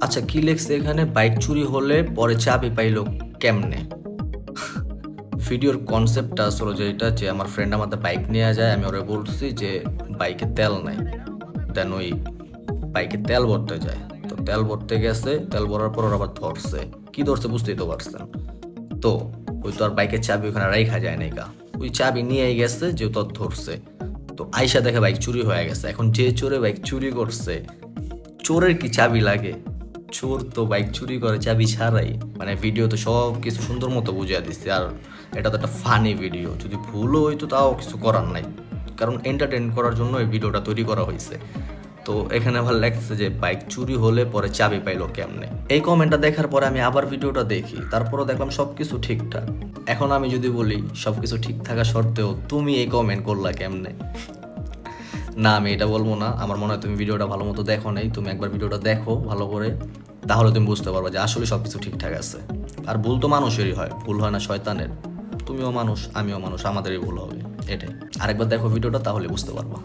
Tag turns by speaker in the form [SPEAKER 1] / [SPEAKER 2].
[SPEAKER 1] আচ্ছা, কি লেখছে এখানে? বাইক চুরি হলে পরে চাবি পাইলো কেমনে? ভিডিওর কনসেপ্টটা আসলে যে এটা যে আমার ফ্রেন্ড আমাদের বাইক নিয়ে যায়, আমি ওরে বলছি যে বাইকে তেল নাই। দেন ওই বাইকে তেল ভরতে যায়। তো তেল ভরতে গেছে, তেল ভরার পর ওরা আবার ধরছে। কি ধরছে বুঝতেই তো পারছেন। তো ওই তো আর বাইকের চাবি ওখানে রাইখা যায় নাই গা। ওই চাবি নিয়েই গেছে যেহেতু ওর ধরছে। তো আইসা দেখে বাইক চুরি হয়ে গেছে। এখন যে চোরে বাইক চুরি করছে, চোরের কি চাবি লাগে? চোর তো বাইক চুরি করে চাবি ছাড়াই। মানে ভিডিও তো সব কিছু সুন্দর মতো বুঝিয়ে দিচ্ছে। আর এটা তো একটা ফানি ভিডিও, যদি ভুলও হইতো তাও কিছু করার নাই, কারণ এন্টারটেইন করার জন্য এই ভিডিওটা তৈরি করা হয়েছে। তো এখানে আবার লেখছে যে বাইক চুরি হলে পরে চাবি পাইলো কেমনে। এই কমেন্টটা দেখার পরে আমি আবার ভিডিওটা দেখি, তারপরও দেখলাম সবকিছু ঠিকঠাক। এখন আমি যদি বলি সবকিছু ঠিক থাকা সত্ত্বেও তুমি এই কমেন্ট করলা কেমনে, না আমি এটা বলবো না। আমার মনে হয় তুমি ভিডিওটা ভালো মতো দেখো নাই। তুমি একবার ভিডিওটা দেখো ভালো করে, তাহলে তুমি বুঝতে পারবে যে আসলে সব কিছু ঠিকঠাক আছে। আর ভুল তো মানুষেরই হয়, ভুল হয় না শয়তানের। তুমিও মানুষ, আমিও মানুষ, আমাদেরই ভুল হবে, এটাই। আরেকবার দেখো ভিডিওটা, তাহলে বুঝতে পারবা।